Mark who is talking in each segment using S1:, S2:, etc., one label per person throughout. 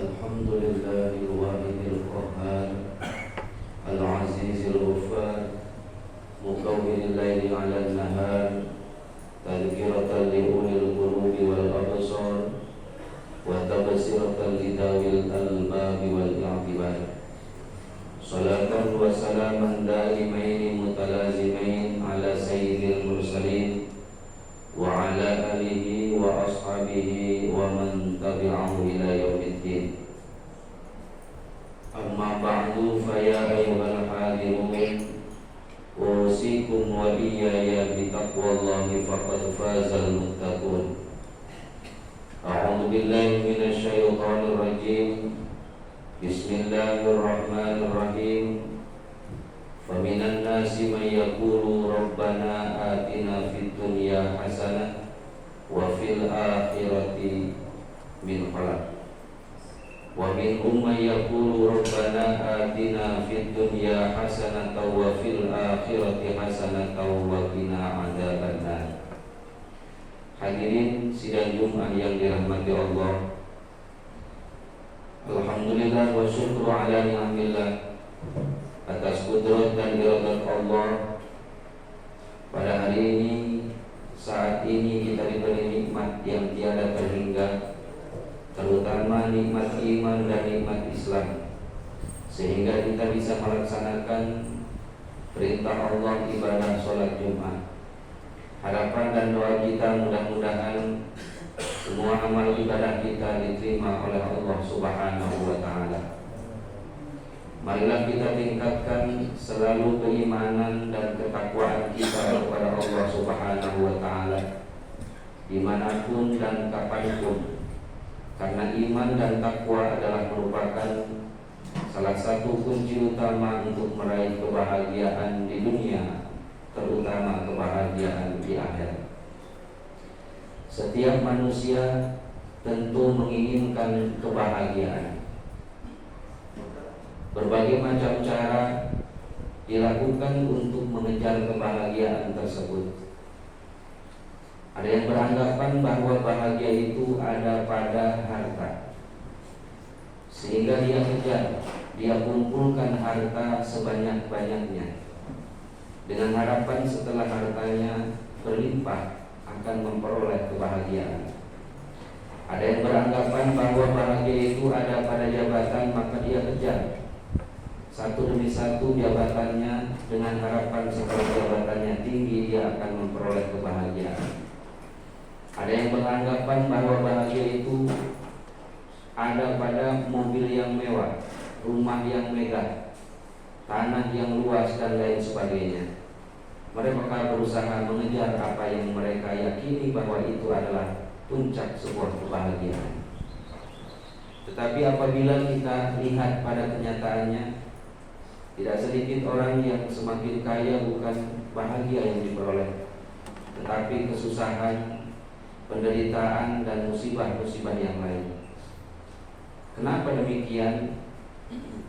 S1: الحمد لله الواحد القهار العزيز الغفار مكور الليل على النهار تذكرة لأولي القلوب والأبصار وتبصرة لذوي الألباب والاعتبار صلاة وسلاما دائمين متلازمين على سيد المرسلين وعلى آله وأصحابه ومن تبعه إلى يوم الدين. أما بعد فيا أيها الحاضرون أوصيكم وإياي بتقوى الله فقد فاز المتقون. أعوذ بالله من الشيطان الرجيم. بسم الله الرحمن الرحيم. فمن الناس من يقول ربنا آتنا في الدنيا حسنة وفي الآخرة من خلاق ومنهم من يقول ربنا آتنا في الدنيا حسنة وفي الآخرة حسنة وقنا عذاب النار. Hadirin sidang Jumat yang dirahmati Allah, alhamdulillah wa syukru ala ni'amillah, atas kudrat dan iradat Allah. Pada hari ini, saat ini kita diberi nikmat yang tiada terhingga, terutama nikmat iman dan nikmat Islam, sehingga kita bisa melaksanakan perintah Allah ibadah sholat Jumat. Harapan dan doa kita mudah-mudahan semua amal ibadah kita diterima oleh Allah Subhanahu wa Ta'ala. Marilah kita tingkatkan selalu keimanan dan ketakwaan kita kepada Allah Subhanahu wa Ta'ala dimanapun dan kapanpun, karena iman dan takwa adalah merupakan salah satu kunci utama untuk meraih kebahagiaan di dunia, terutama kebahagiaan di akhirat. Setiap manusia tentu menginginkan kebahagiaan. Berbagai macam cara dilakukan untuk mengejar kebahagiaan tersebut. Ada yang beranggapan bahwa bahagia itu ada pada harta, sehingga dia kejar, dia kumpulkan harta sebanyak-banyaknya dengan harapan setelah hartanya berlimpah akan memperoleh kebahagiaan. Ada yang beranggapan bahwa bahagia itu ada pada jabatan, maka dia kejar satu demi satu jabatannya dengan harapan setelah jabatannya tinggi dia akan memperoleh kebahagiaan. Ada yang beranggapan bahwa bahagia itu ada pada mobil yang mewah, rumah yang megah, tanah yang luas dan lain sebagainya. Mereka berusaha mengejar apa yang mereka yakini bahwa itu adalah puncak sebuah kebahagiaan. Tetapi apabila kita lihat pada kenyataannya, tidak sedikit orang yang semakin kaya bukan bahagia yang diperoleh, tetapi kesusahan, penderitaan, dan musibah-musibah yang lain. Kenapa demikian?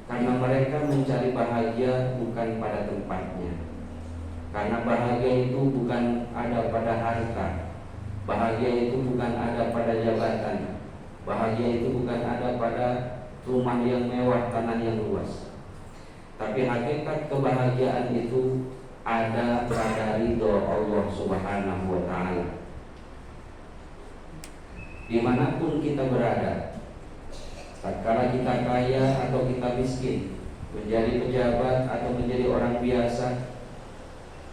S1: Karena mereka mencari bahagia bukan pada tempatnya. Karena bahagia itu bukan ada pada harta, bahagia itu bukan ada pada jabatan, bahagia itu bukan ada pada rumah yang mewah, tanah yang luas. Tapi hakikat kebahagiaan itu ada pada ridho Allah Subhanahu wa Ta'ala. Dimanapun kita berada, tatkala kita kaya atau kita miskin, menjadi pejabat atau menjadi orang biasa,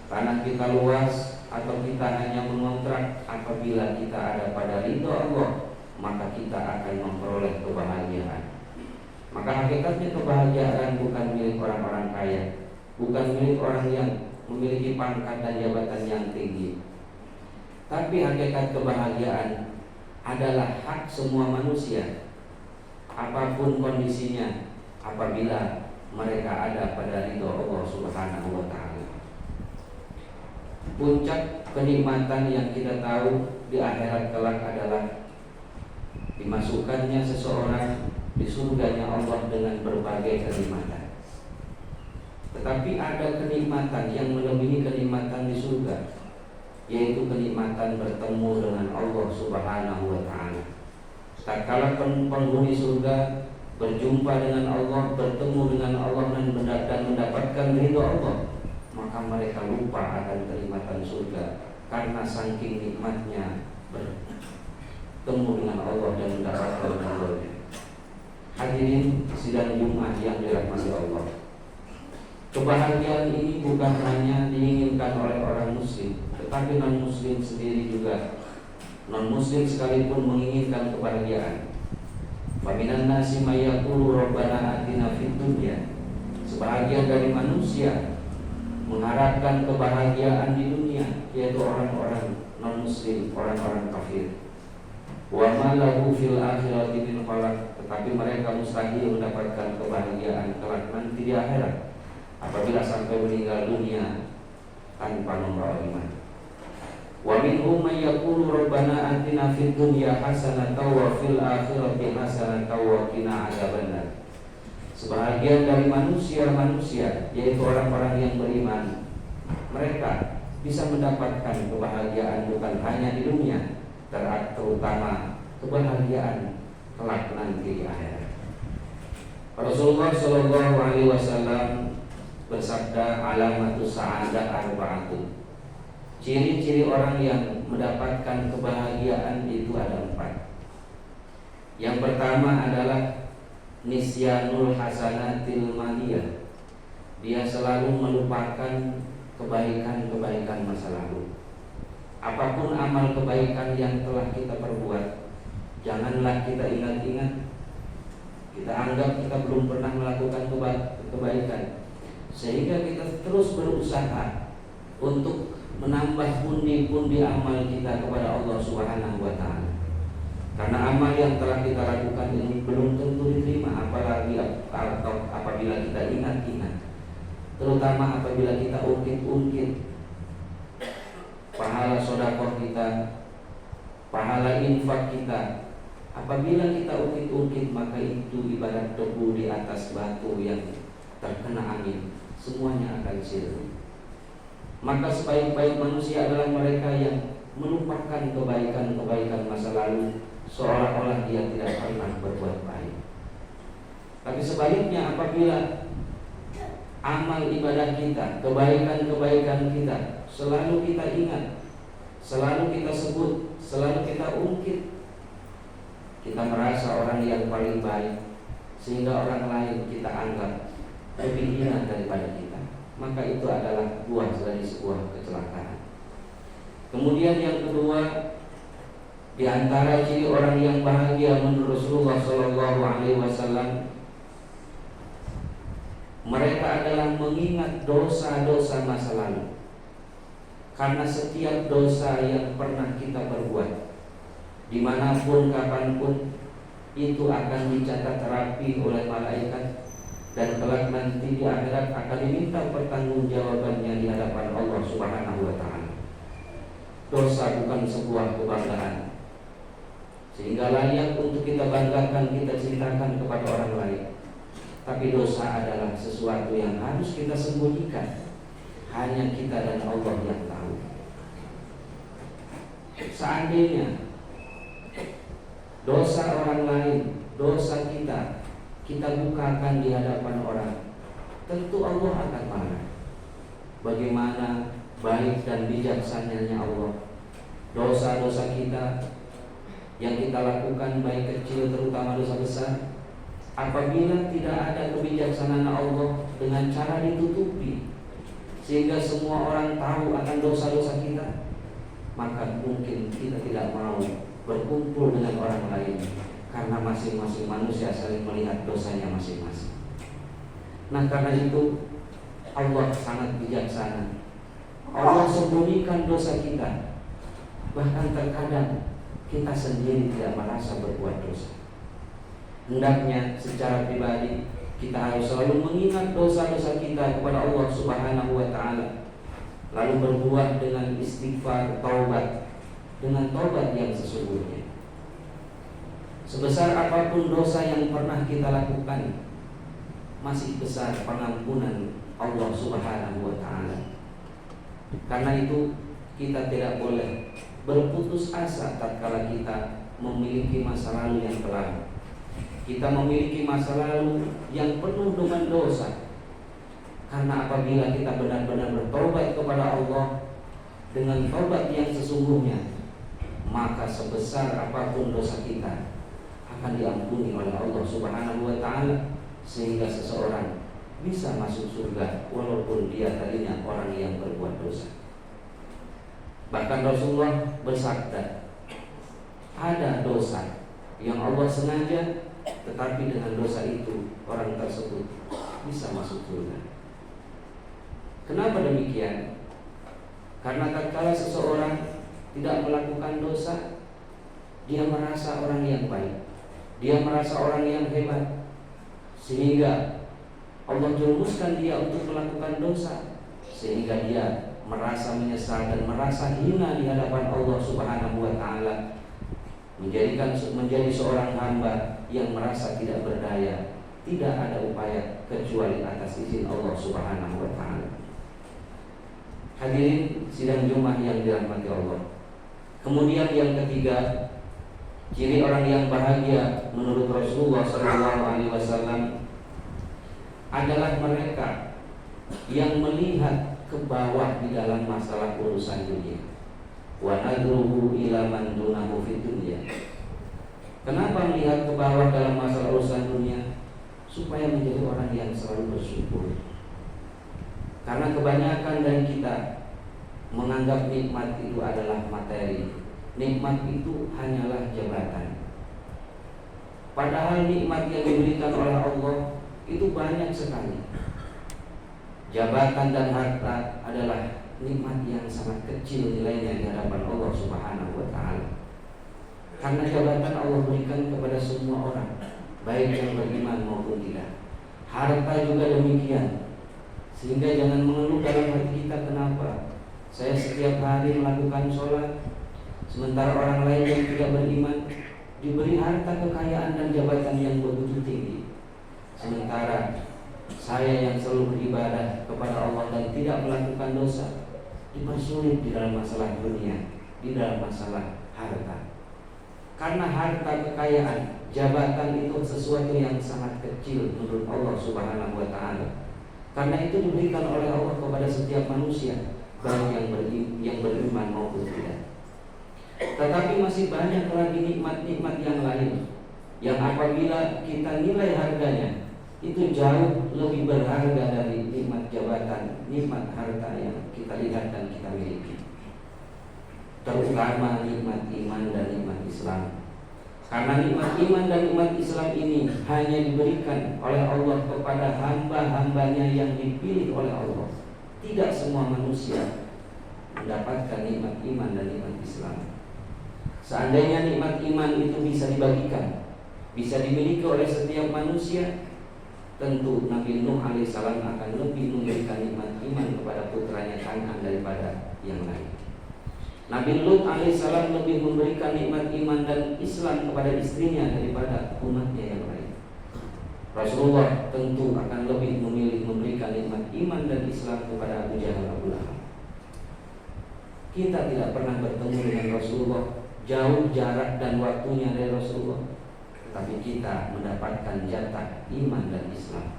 S1: tanah kita luas atau kita hanya mengontrak, apabila kita ada pada ridho Allah, maka kita akan memperoleh kebahagiaan. Maka hakikatnya kebahagiaan bukan milik orang-orang kaya, bukan milik orang yang memiliki pangkat dan jabatan yang tinggi. Tapi hakikat kebahagiaan adalah hak semua manusia, apapun kondisinya, apabila mereka ada pada ridho Allah Subhanahu wa Ta'ala. Puncak kenikmatan yang kita tahu di akhirat kelak adalah dimasukkannya seseorang di surganya Allah dengan berbagai kenikmatan. Tetapi ada kenikmatan yang melebihi kenikmatan di surga, yaitu kenikmatan bertemu dengan Allah Subhanahu wa Ta'ala. Tatkala penghuni surga berjumpa dengan Allah, bertemu dengan Allah dan mendapatkan ridho Allah, maka mereka lupa akan kenikmatan surga karena saking nikmatnya bertemu dengan Allah dan mendapatkan ridhonya. Hadirin sidang Jumat yang dirahmati Allah, kebahagiaan ini bukan hanya diinginkan oleh orang muslim, tetapi non-muslim sendiri juga. Non-muslim sekalipun menginginkan kebahagiaan. Faminan nasi mayaqulu rabbana atina fid dunya. Sebahagian dari manusia mengharapkan kebahagiaan di dunia, yaitu orang-orang non-muslim, orang-orang kafir. Wa ma lahu fil akhirati min khalaq. Tetapi mereka mustahil mendapatkan kebahagiaan kelak nanti di akhirat apabila sampai meninggal dunia tanpa membawa iman. Wa minhum may yaqulu rabbana atina fid dunya hasanatan wa fil akhirati hasanatan wa qina adzabannar. Sebahagian dari manusia yaitu orang-orang yang beriman, mereka bisa mendapatkan kebahagiaan bukan hanya di dunia, terutama kebahagiaan kelak nanti di akhirat. Rasulullah Shallallahu Alaihi Wasallam bersabda, alamatus sa'adah arba'atun. Ciri-ciri orang yang mendapatkan kebahagiaan itu ada 4. Yang pertama adalah nisyanul hasanatil madiyah. Dia selalu melupakan kebaikan-kebaikan masa lalu. Apapun amal kebaikan yang telah kita perbuat, janganlah kita ingat-ingat. Kita anggap kita belum pernah melakukan kebaikan, sehingga kita terus berusaha untuk menambah pundi-pundi amal kita kepada Allah Subhanahu wa Ta'ala. Karena amal yang telah kita lakukan ini belum tentu diterima, apalagi apabila kita ingat-ingat, terutama apabila kita ungkit-ungkit pahala sedekah kita, pahala infak kita. Apabila kita ungkit-ungkit, maka itu ibarat debu di atas batu yang terkena angin, semuanya akan sirna. Maka sebaik-baik manusia adalah mereka yang melupakan kebaikan-kebaikan masa lalu, seolah-olah dia tidak pernah berbuat baik. Tapi sebaliknya, apabila amal ibadah kita, kebaikan-kebaikan kita selalu kita ingat, selalu kita sebut, selalu kita ungkit, kita merasa orang yang paling baik, sehingga orang lain kita anggap lebih hina daripada kita, maka itu adalah buah dari sebuah kecelakaan. Kemudian yang kedua, di antara ciri orang yang bahagia menurut Rasulullah Shallallahu Alaihi Wasallam, mereka adalah mengingat dosa-dosa masa lalu. Karena setiap dosa yang pernah kita perbuat, dimanapun kapanpun, itu akan dicatat rapi oleh malaikat, dan kelak nanti di akhirat akan diminta pertanggungjawabannya di hadapan Allah Subhanahu wa Ta'ala. Dosa bukan sebuah kebanggaan, sehingga layak untuk kita banggakan, kita ceritakan kepada orang lain. Tapi dosa adalah sesuatu yang harus kita sembunyikan, hanya kita dan Allah yang tahu. Seandainya dosa orang lain, dosa kita bukakan di hadapan orang, tentu Allah akan marah. Bagaimana baik dan bijaksananya Allah. Dosa-dosa kita yang kita lakukan, baik kecil terutama dosa besar, apabila tidak ada kebijaksanaan Allah dengan cara ditutupi sehingga semua orang tahu akan dosa-dosa kita, maka mungkin kita tidak mau berkumpul dengan orang lain, karena masing-masing manusia saling melihat dosanya masing-masing. Nah, karena itu Allah sangat bijaksana. Allah sembunyikan dosa kita, bahkan terkadang kita sendiri tidak merasa berbuat dosa. Hendaknya secara pribadi kita harus selalu mengingat dosa-dosa kita kepada Allah Subhanahu wa Ta'ala, lalu berbuat dengan istighfar, taubat, dengan taubat yang sesungguhnya. Sebesar apapun dosa yang pernah kita lakukan, masih besar pengampunan Allah Subhanahu wa Ta'ala. Karena itu kita tidak boleh berputus asa tatkala kita memiliki masa lalu yang kelam. kita memiliki masa lalu yang penuh dengan dosa. Karena apabila kita benar-benar bertobat kepada Allah dengan tobat yang sesungguhnya, maka sebesar apapun dosa kita akan diampuni oleh Allah Subhanahu wa ta'ala, sehingga seseorang bisa masuk surga walaupun dia tadinya orang yang berbuat dosa. Bahkan Rasulullah bersabda, ada dosa yang Allah sengaja, tetapi dengan dosa itu orang tersebut bisa masuk surga. Kenapa demikian? Karena tatkala seseorang tidak melakukan dosa, dia merasa orang yang baik, dia merasa orang yang hebat, sehingga Allah jerumuskan dia untuk melakukan dosa, sehingga dia merasa menyesal dan merasa hina di hadapan Allah Subhanahu wa ta'ala, menjadi seorang hamba yang merasa tidak berdaya, tidak ada upaya kecuali atas izin Allah Subhanahu wa ta'ala. Hadirin sidang Jumat yang dirahmati Allah. Kemudian yang ketiga, ciri orang yang bahagia menurut Rasulullah SAW adalah mereka yang melihat ke bawah di dalam masalah urusan dunia. Wa nadruhu ila man dunahu fid dunya. Kenapa melihat ke bawah dalam masalah urusan dunia? Supaya menjadi orang yang selalu bersyukur. Karena kebanyakan dari kita menganggap nikmat itu adalah materi. Nikmat itu hanyalah jabatan. Padahal nikmat yang diberikan oleh Allah itu banyak sekali. Jabatan dan harta adalah nikmat yang sangat kecil nilainya di hadapan Allah Subhanahu wa ta'ala. Karena jabatan Allah berikan kepada semua orang, baik yang beriman maupun tidak. Harta juga demikian. Sehingga jangan mengeluh dalam hati kita, kenapa saya setiap hari melakukan sholat, sementara orang lain yang tidak beriman diberi harta kekayaan dan jabatan yang begitu tinggi, sementara saya yang selalu beribadah kepada Allah dan tidak melakukan dosa dipersulit di dalam masalah dunia, di dalam masalah harta. Karena harta, kekayaan, jabatan itu sesuatu yang sangat kecil menurut Allah Subhanahu wa ta'ala. Karena itu diberikan oleh Allah kepada setiap manusia, baik yang beriman maupun tidak. Tetapi masih banyak lagi nikmat-nikmat yang lain yang apabila kita nilai harganya itu jauh lebih berharga dari nikmat jabatan, nikmat harta yang kita lihat dan kita miliki. Terutama nikmat iman dan nikmat Islam. Karena nikmat iman dan nikmat Islam ini hanya diberikan oleh Allah kepada hamba-hambanya yang dipilih oleh Allah. Tidak semua manusia mendapatkan nikmat iman dan nikmat Islam. Seandainya nikmat iman itu bisa dibagikan, bisa dimiliki oleh setiap manusia, tentu Nabi Nuh alaihissalam akan lebih memberikan nikmat iman kepada putranya Kan'an daripada yang lain. Nabi Lut alaihissalam lebih memberikan nikmat iman dan Islam kepada istrinya daripada umatnya yang lain. Rasulullah tentu akan lebih memilih memberikan nikmat iman dan Islam kepada Abu Jahal, Abu Lahab. Kita tidak pernah bertemu dengan Rasulullah, jauh jarak dan waktunya dari Rasulullah, tapi kita mendapatkan jatah iman dan Islam.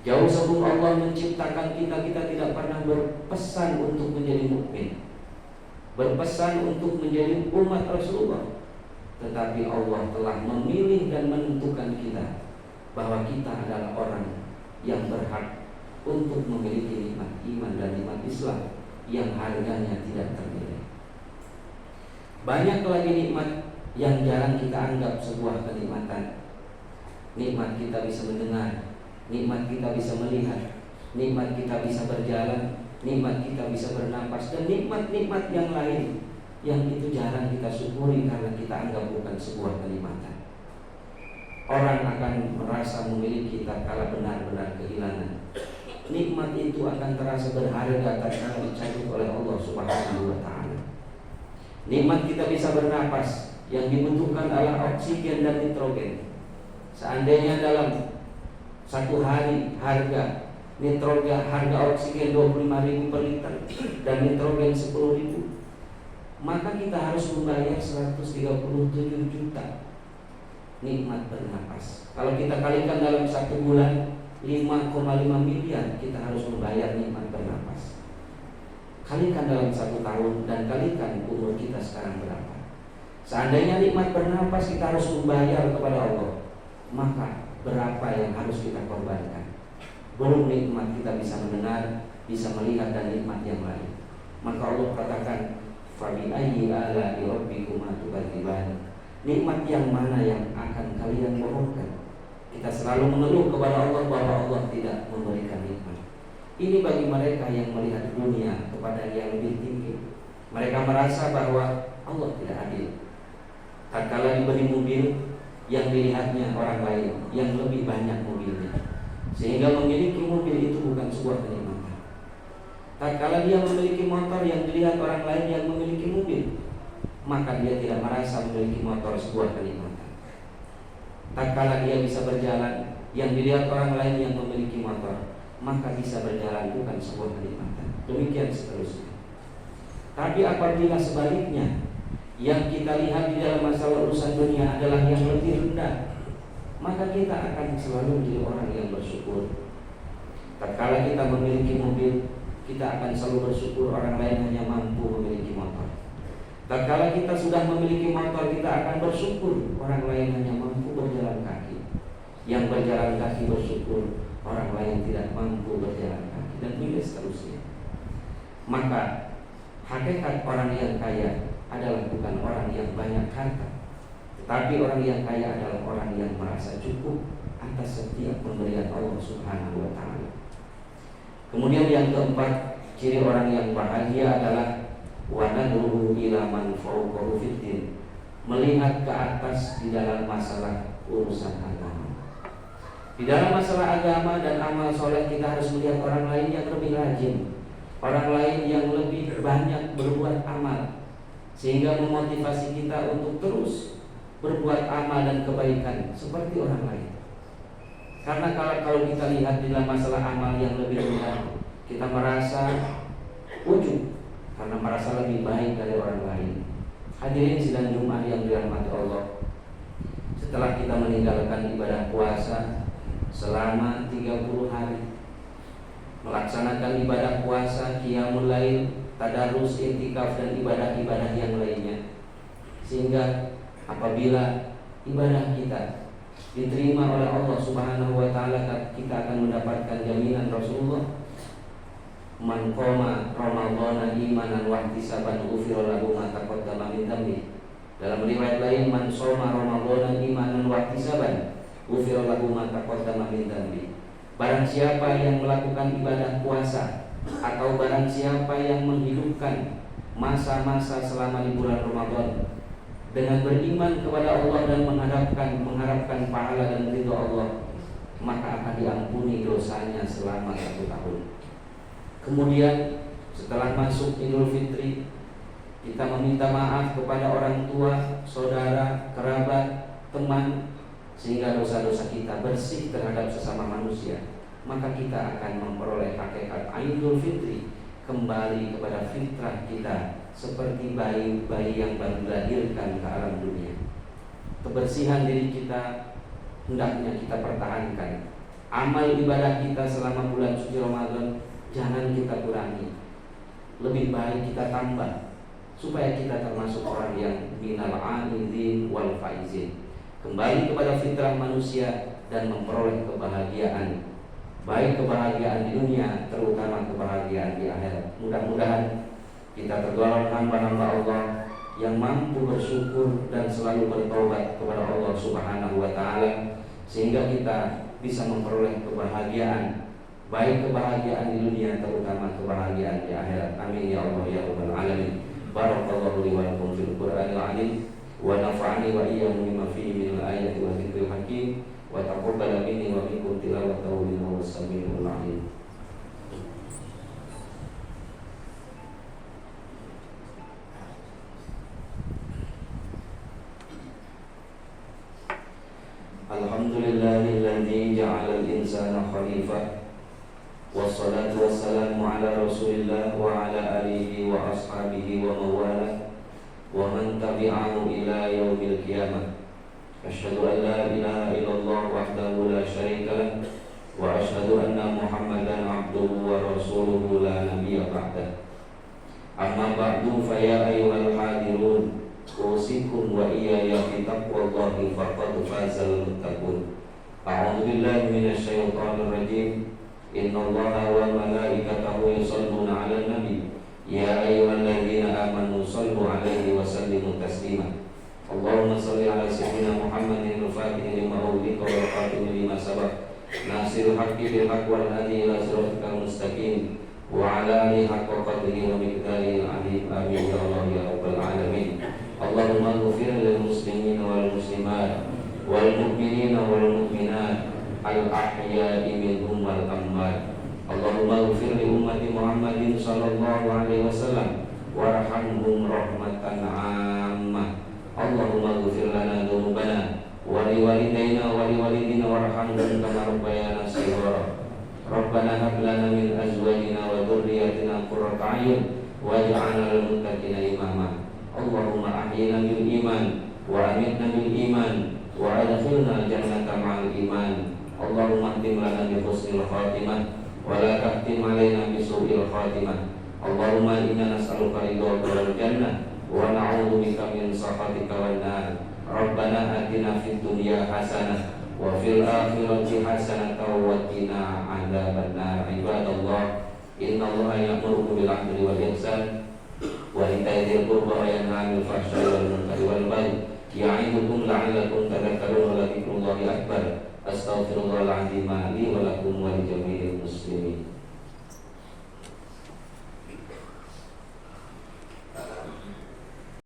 S1: Jauh sebelum Allah menciptakan kita, kita tidak pernah berpesan untuk menjadi mukmin, berpesan untuk menjadi umat Rasulullah. Tetapi Allah telah memilih dan menentukan kita bahwa kita adalah orang yang berhak untuk memiliki nikmat iman dan nikmat Islam yang harganya tidak ternilai. Banyak lagi nikmat yang jarang kita anggap sebuah kenikmatan. Nikmat kita bisa mendengar, nikmat kita bisa melihat, nikmat kita bisa berjalan, nikmat kita bisa bernapas, dan nikmat-nikmat yang lain yang itu jarang kita syukuri karena kita anggap bukan sebuah kenikmatan. Orang akan merasa memiliki tatkala benar-benar kehilangan. Nikmat itu akan terasa berharga tatkala dicabut oleh Allah Subhanahu wa ta'ala. Nikmat kita bisa bernapas, yang dibutuhkan adalah oksigen dan nitrogen. Seandainya dalam satu hari harga nitrogen, harga oksigen 25.000 per liter dan nitrogen 10.000, maka kita harus membayar 137 juta. nikmat bernapas. Kalau kita kalikan dalam 1 bulan 5,5 miliar kita harus membayar nikmat bernapas. Kalikan dalam 1 tahun dan kalikan umur kita sekarang berapa. Seandainya nikmat bernapas kita harus membayar kepada Allah, maka berapa yang harus kita korbankan? Belum nikmat kita bisa mendengar, bisa melihat dan nikmat yang lain. Maka Allah katakan, "Fabi ayyi ala'i rabbikuma tukadziban." Nikmat yang mana yang akan kalian bohongkan? Kita selalu mengeluh kepada Allah bahwa Allah tidak memberikan nikmat. Ini bagi mereka yang melihat dunia kepada yang lebih tinggi. Mereka merasa bahwa Allah tidak adil. Tatkala diberi mobil, yang dilihatnya orang lain yang lebih banyak mobilnya, sehingga memiliki mobil itu bukan sebuah kenikmatan. Tatkala dia memiliki motor, yang dilihat orang lain yang memiliki mobil, maka dia tidak merasa memiliki motor sebuah kenikmatan. Tatkala dia bisa berjalan, yang dilihat orang lain yang memiliki motor, maka bisa berjalan bukan sebuah kenikmatan. Demikian seterusnya. Tapi apabila sebaliknya, yang kita lihat di dalam masalah urusan dunia adalah yang lebih rendah, maka kita akan selalu menjadi orang yang bersyukur. Tatkala kita memiliki mobil, kita akan selalu bersyukur orang lain hanya mampu memiliki motor. Tatkala kita sudah memiliki motor, kita akan bersyukur orang lain hanya mampu berjalan kaki. Yang berjalan kaki bersyukur orang lain tidak mampu berjalan kaki, dan begitu seterusnya. Maka hakikat orang yang kaya adalah bukan orang yang banyak harta, tetapi orang yang kaya adalah orang yang merasa cukup atas setiap pemberian Allah Subhanahu wa ta'ala. Kemudian yang keempat, ciri orang yang bahagia adalah wa nadruhu ila man fawqahu fiddin, melihat ke atas di dalam masalah urusan agama. Di dalam masalah agama dan amal soleh kita harus melihat orang lain yang lebih rajin, orang lain yang lebih banyak berbuat amal, sehingga memotivasi kita untuk terus berbuat amal dan kebaikan seperti orang lain. Karena kalau kita lihat di dalam masalah amal yang lebih rendah, kita merasa ujub karena merasa lebih baik dari orang lain. Hadirin sidang Jumat yang dirahmati Allah, setelah kita meninggalkan ibadah puasa selama 30 hari, melaksanakan ibadah puasa, qiyamul lail, tadarus, i'tikaf dan ibadah-ibadah yang lainnya, sehingga apabila ibadah kita diterima oleh Allah Subhanahu wa ta'ala, kita akan mendapatkan jaminan Rasulullah, man qama ramadhana imanan wa ihtisaban ghufira lahu ma taqaddama min dhanbi. Dalam riwayat lain, man shoma ramadhana imanan wa ihtisaban ghufira lahu ma taqaddama min dhanbi. Barang siapa yang melakukan ibadah puasa, atau barang siapa yang menghidupkan masa-masa selama di bulan Ramadan dengan beriman kepada Allah dan mengharapkan pahala dan ridha Allah, maka akan diampuni dosanya selama 1 tahun. Kemudian setelah masuk Idul Fitri, kita meminta maaf kepada orang tua, saudara, kerabat, teman, sehingga dosa-dosa kita bersih terhadap sesama manusia. Maka kita akan memperoleh hakikat Idul Fitri, kembali kepada fitrah kita seperti bayi-bayi yang baru dilahirkan ke alam dunia. Kebersihan diri kita hendaknya kita pertahankan. Amal ibadah kita selama bulan suci Ramadan jangan kita kurangi, lebih baik kita tambah, supaya kita termasuk orang yang minal a'idin wal faizin, kembali kepada fitrah manusia dan memperoleh kebahagiaan, baik kebahagiaan di dunia, terutama kebahagiaan di akhirat. Mudah-mudahan kita tergolong hamba-hamba Allah yang mampu bersyukur dan selalu bertobat kepada Allah Subhanahu wa ta'ala, sehingga kita bisa memperoleh kebahagiaan, baik kebahagiaan di dunia, terutama kebahagiaan di akhirat. Amin ya Allah ya rabbal alamin. Barakallahu li wa lakum fil Qur'anil azim wa nafa'ani wa iyyakum bima fihi minal ayati wa dzikril hakim wa taqabbal minni wa minkum tilawatahu innahu was-sami'ul 'alim. Alhamdulillahilladzi ja'ala al-insana khalifah, wassalatu wassalamu ala Rasulillah wa ala alihi wa ashabihi wa mawala wa man tabi'ahu ila yaumil qiyamah. أشهد أن لا إله إلا الله وحده لا شريك له وأشهد أن محمدا عبده ورسوله لا نبي بعده أما بعد فيا أيها الحاضرون أوصيكم وإياي بتقوى الله فقد فاز المتقون أعوذ بالله من الشيطان الرجيم إن الله وملائكته يصلون على النبي يا أيها الذين آمنوا صلوا عليه وسلموا تسليما اللهم صل على سيدنا محمد الفاتح لما أغلق والخاتم لما سبق ناصر الحق بالحق والهادي إلى صراطك المستقيم وعلى آله حق قدره ومقداره العظيم آمين يا الله يا رب العالمين اللهم اغفر للمسلمين والمسلمات والمؤمنين والمؤمنات الأحياء منهم والأموات اللهم اغفر لأمة محمد صلى الله عليه وسلم وارحمهم رحمة عامة اللهم اغفر لنا ذنوبنا ولوالدينا ولوالدينا وارحمهم كما ربيانا صغارا ربنا هب لنا من أزواجنا وذرياتنا قرة أعين واجعلنا للمتقين إماما اللهم أحينا بالإيمان وأمتنا بالإيمان وأدخلنا الجنة مع الإيمان اللهم اختم لنا بحسن الخاتمة ولا تختم علينا بسوء الخاتمة اللهم إنا نسألك رضاك والجنة ونعوذ بك من سخطك والنار ربنا آتنا في الدنيا حسنة وفي الآخرة حسنة وقنا عذاب النار عباد الله إن الله يأمركم بالعدل والإحسان وإيتاء ذي القربى وينهى عن الفحشاء والمنكر والبغي يعظكم لعلكم تذكرون ولذكر الله أكبر أستغفر الله العظيم لي ولكم ولجميع المسلمين